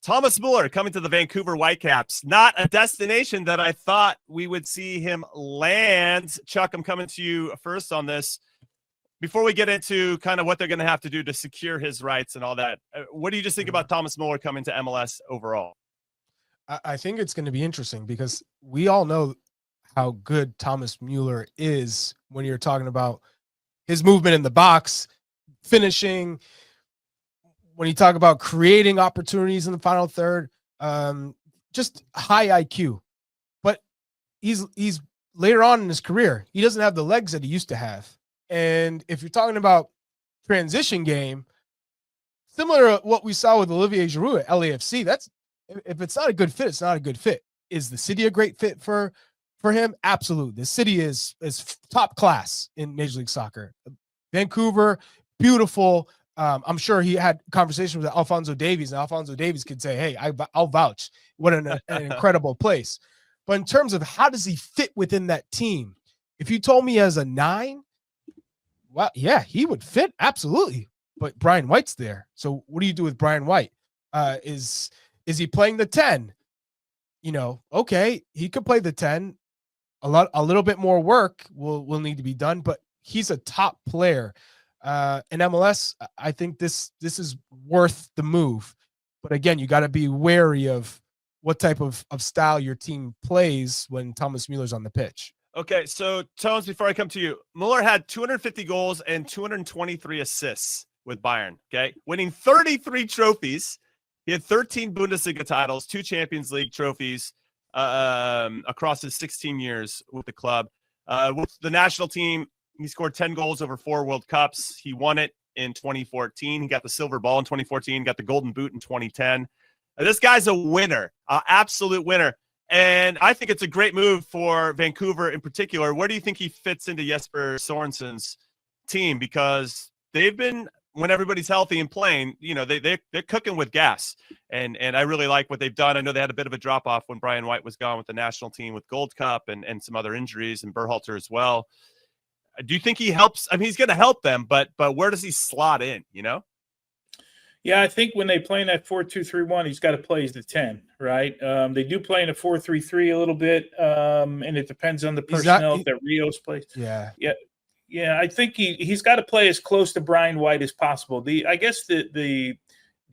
Thomas Müller coming to the Vancouver Whitecaps. Not a destination that I thought we would see him land. Chuck, I'm coming to you first on this. Before we get into kind of what they're going to have to do to secure his rights and all that, what do you just think about Thomas Müller coming to MLS overall? I think it's going to be interesting because we all know how good Thomas Müller is when you're talking about his movement in the box, finishing, when you talk about creating opportunities in the final third, just high IQ. But he's later on in his career, he doesn't have the legs that he used to have. And if you're talking about transition game, similar to what we saw with Olivier Giroud at LAFC, that's, if it's not a good fit, it's not a good fit. Is the city a great fit for him? Absolutely. The city is top class in Major League Soccer. Vancouver, beautiful. I'm sure he had conversations with Alphonso Davies, and Alphonso Davies could say, hey, I'll vouch. What an incredible place. But in terms of how does he fit within that team, if you told me as a 9, well, yeah, he would fit. Absolutely. But Brian White's there. So what do you do with Brian White? Is he playing the 10? You know, okay, he could play the 10. A little bit more work will need to be done, but he's a top player. In MLS, I think this is worth the move. But again, you got to be wary of what type of style your team plays when Thomas Müller's on the pitch. Okay, so Tones, before I come to you, Müller had 250 goals and 223 assists with Bayern, okay? Winning 33 trophies. He had 13 Bundesliga titles, 2 Champions League trophies across his 16 years with the club. With the national team, he scored 10 goals over 4 World Cups. He won it in 2014. He got the silver ball in 2014, got the golden boot in 2010. This guy's a winner, an absolute winner. And I think it's a great move for Vancouver in particular. Where do you think he fits into Jesper Sorensen's team? Because they've been, when everybody's healthy and playing, you know, they're cooking with gas. And I really like what they've done. I know they had a bit of a drop-off when Brian White was gone with the national team with Gold Cup and some other injuries, and Berhalter as well. Do you think he helps? I mean, he's going to help them, but where does he slot in, you know? Yeah, I think when they play in that 4-2-3-1, he's got to play as the 10, right? They do play in a 4-3-3 a little bit, and it depends on the personnel that Rios plays. Yeah. I think he's got to play as close to Brian White as possible. I guess the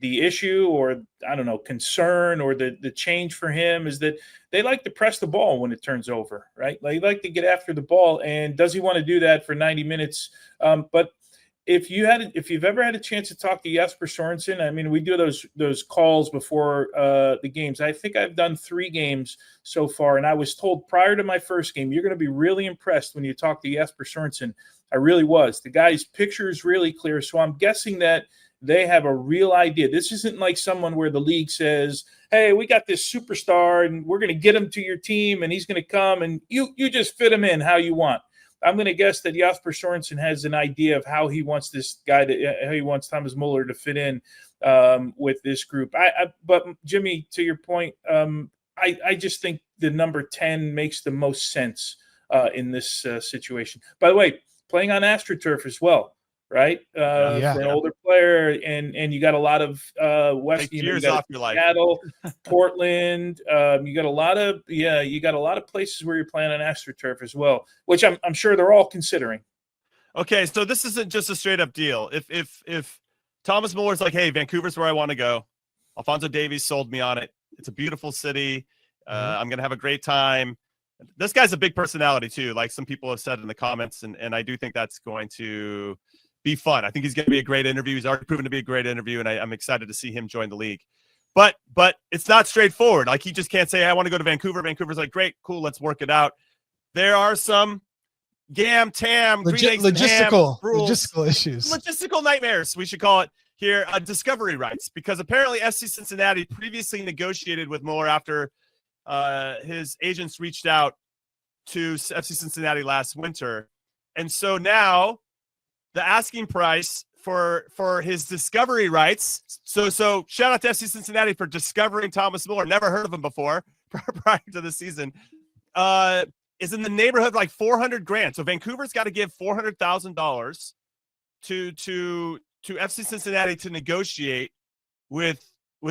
issue, or I don't know, concern, or the change for him is that they like to press the ball when it turns over, right? They like to get after the ball, and does he want to do that for 90 minutes? But if you've ever had a chance to talk to Jesper Sorensen, I mean, we do those calls before the games. I think I've done 3 games so far, and I was told prior to my first game, you're going to be really impressed when you talk to Jesper Sorensen. I really was. The guy's picture is really clear, so I'm guessing that they have a real idea. This isn't like someone where the league says, hey, we got this superstar, and we're going to get him to your team, and he's going to come, and you just fit him in how you want. I'm going to guess that Jesper Sorensen has an idea of how he wants this guy how he wants Thomas Müller to fit in with this group. But Jimmy, to your point, I just think the number 10 makes the most sense in this situation. By the way, playing on AstroTurf as well, right? For an older player, and you got a lot of West, Seattle, Portland. You got a lot of places where you're playing on AstroTurf as well, which I'm sure they're all considering. Okay, so this isn't just a straight up deal. If Thomas Müller's like, hey, Vancouver's where I want to go, Alphonso Davies sold me on it. It's a beautiful city. I'm gonna have a great time. This guy's a big personality too, like some people have said in the comments, and I do think that's going to be fun. I think he's going to be a great interview. He's already proven to be a great interview, and I'm excited to see him join the league. But it's not straightforward. Like, he just can't say, hey, I want to go to Vancouver. Vancouver's like, great, cool, let's work it out. There are some logistical issues. Logistical nightmares, we should call it here, discovery rights, because apparently FC Cincinnati previously negotiated with Müller after his agents reached out to FC Cincinnati last winter. And so now the asking price for his discovery rights. So shout out to FC Cincinnati for discovering Thomas Müller. Never heard of him before prior to the season. Is in the neighborhood of like $400,000. So Vancouver's got to give $400,000 to FC Cincinnati to negotiate with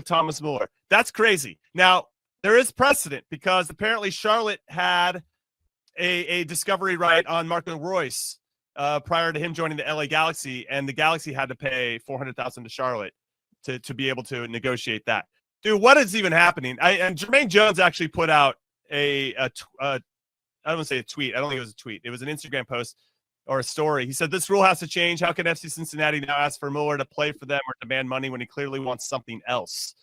Thomas Müller. That's crazy. Now, there is precedent because apparently Charlotte had a discovery right on Marco Royce prior to him joining the LA Galaxy, and the Galaxy had to pay $400,000 to Charlotte to be able to negotiate that. Dude, what is even happening? And Jermaine Jones actually put out I don't want to say a tweet. I don't think it was a tweet. It was an Instagram post or a story. He said, this rule has to change. How can FC Cincinnati now ask for Müller to play for them or demand money when he clearly wants something else?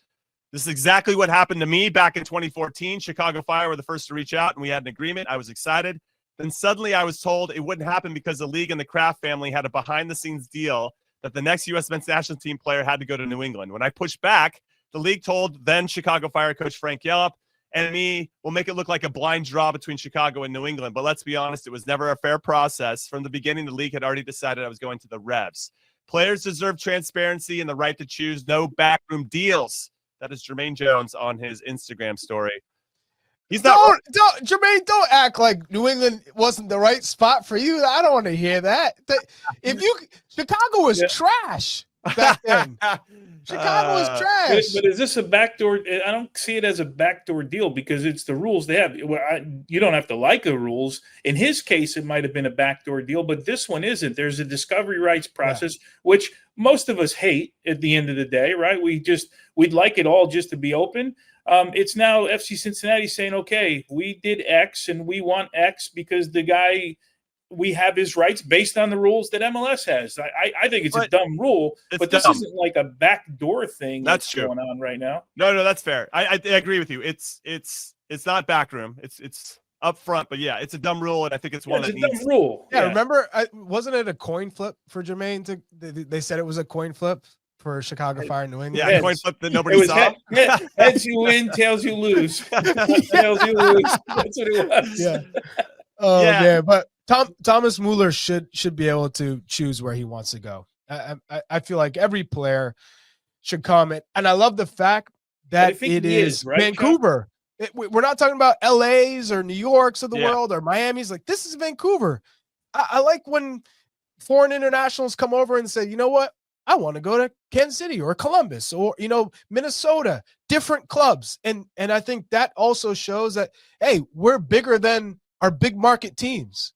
This is exactly what happened to me back in 2014. Chicago Fire were the first to reach out, and we had an agreement. I was excited. Then suddenly I was told it wouldn't happen because the league and the Kraft family had a behind-the-scenes deal that the next U.S. men's national team player had to go to New England. When I pushed back, the league told then Chicago Fire coach Frank Yellup and me, we'll make it look like a blind draw between Chicago and New England. But let's be honest, it was never a fair process. From the beginning, the league had already decided I was going to the Revs. Players deserve transparency and the right to choose, no backroom deals. That is Jermaine Jones on his Instagram story. He's not. Jermaine, don't act like New England wasn't the right spot for you. I don't want to hear that. Chicago was trash back then. Chicago was trash. But is this a backdoor? I don't see it as a backdoor deal because it's the rules they have. You don't have to like the rules. In his case, it might have been a backdoor deal, but this one isn't. There's a discovery rights process, which most of us hate at the end of the day, right? We'd like it all just to be open. It's now FC Cincinnati saying, okay, we did X and we want X because the guy, we have his rights based on the rules that MLS has. I think it's a dumb rule, but this isn't like a backdoor thing that's going on right now. No, that's fair. I agree with you. It's not backroom. It's up front, but yeah, it's a dumb rule, and I think it's one that needs. Dumb rule. Yeah, remember, wasn't it a coin flip for Jermaine? They said it was a coin flip for Chicago Fire New England. Yeah, coin flip that nobody saw. Heads you win, tails you lose. Tails you lose. That's what it was. Yeah. Oh man, but Thomas Müller should be able to choose where he wants to go. I feel like every player should come and I love the fact that it is right, Vancouver. We're not talking about LA's or New York's of the world or Miami's. Like, this is Vancouver. I like when foreign internationals come over and say, you know what? I want to go to Kansas City or Columbus or, Minnesota, different clubs. And I think that also shows that, hey, we're bigger than our big market teams.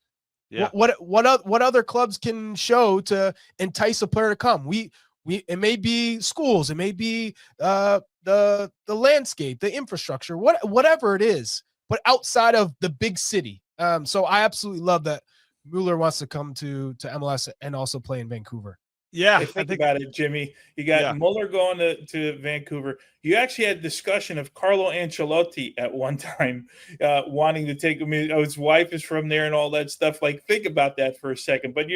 Yeah. What other clubs can show to entice a player to come? It may be schools, it may be the landscape, the infrastructure, whatever it is, but outside of the big city. So I absolutely love that Müller wants to come to MLS and also play in Vancouver. Yeah, think about it, Jimmy. You got Müller going to Vancouver. You actually had discussion of Carlo Ancelotti at one time wanting to take him. His wife is from there and all that stuff. Like, think about that for a second. But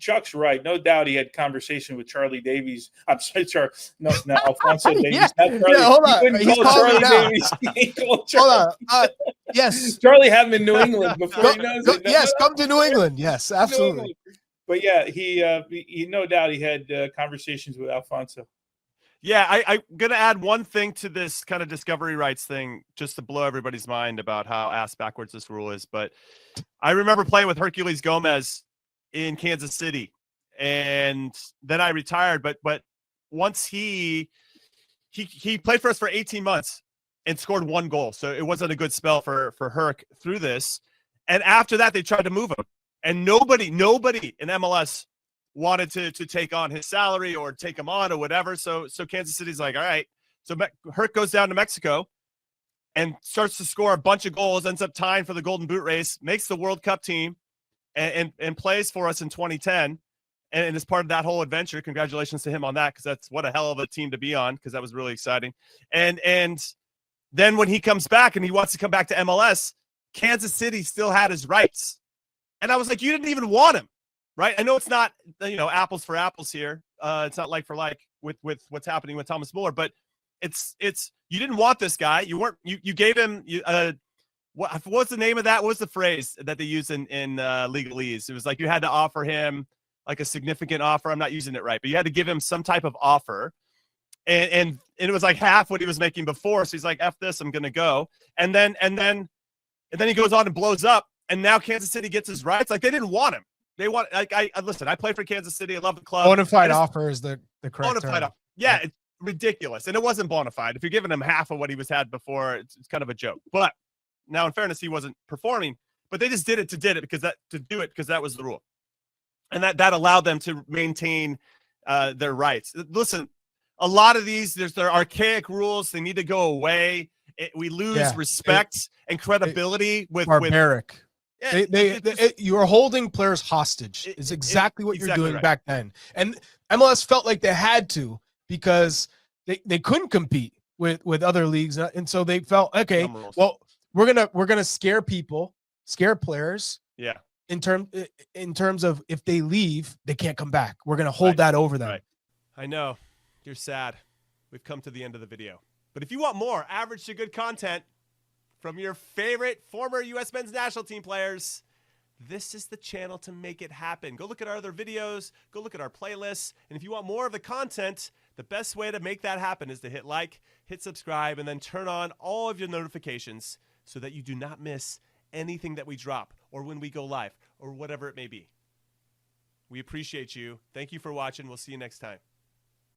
Chuck's right. No doubt he had conversation with Charlie Davies. I'm sorry, Alfonso Davies. Not Charlie. Yeah, hold on. He's calling Davies. Hold on. Yes. Charlie had him in New England before he knows it. Yes, come to New England. Yes, absolutely. But yeah, he no doubt he had conversations with Alfonso. Yeah, I'm gonna add one thing to this kind of discovery rights thing, just to blow everybody's mind about how ass backwards this rule is. But I remember playing with Herculez Gomez in Kansas City, and then I retired. But once he played for us for 18 months and scored 1 goal, so it wasn't a good spell for Herc through this. And after that, they tried to move him. And nobody in MLS wanted to take on his salary or take him on or whatever. So Kansas City's like, all right. So Herc goes down to Mexico and starts to score a bunch of goals, ends up tying for the Golden Boot race, makes the World Cup team, and plays for us in 2010. And is part of that whole adventure. Congratulations to him on that, because that's what a hell of a team to be on, because that was really exciting. And then when he comes back and he wants to come back to MLS, Kansas City still had his rights. And I was like, you didn't even want him, right? I know it's not, apples for apples here. It's not like for like with what's happening with Thomas Müller, but it's you didn't want this guy. You gave him what's the name of that? What was the phrase that they use in legalese? It was like you had to offer him like a significant offer. I'm not using it right, but you had to give him some type of offer, and it was like half what he was making before. So he's like, F this, I'm gonna go, and then he goes on and blows up. And now Kansas City gets his rights. Like, they didn't want him. They want, like, listen, I played for Kansas City. I love the club. Bona fide offer is the correct term. Yeah, ridiculous. And it wasn't bona fide. If you're giving him half of what he was had before, it's kind of a joke. But now, in fairness, he wasn't performing. But they just did it because that was the rule, and that allowed them to maintain their rights. Listen, a lot of these, their archaic rules. They need to go away. We lose respect and credibility with barbaric. You are holding players hostage. Is exactly what you're doing back then, and MLS felt like they had to because they couldn't compete with other leagues, and so they felt okay. Well, we're gonna scare people, scare players. Yeah. In terms of if they leave, they can't come back. We're gonna hold that over them. Right. I know you're sad. We've come to the end of the video, but if you want more average to good content from your favorite former U.S. men's national team players, this is the channel to make it happen. Go look at our other videos. Go look at our playlists. And if you want more of the content, the best way to make that happen is to hit like, hit subscribe, and then turn on all of your notifications so that you do not miss anything that we drop or when we go live or whatever it may be. We appreciate you. Thank you for watching. We'll see you next time.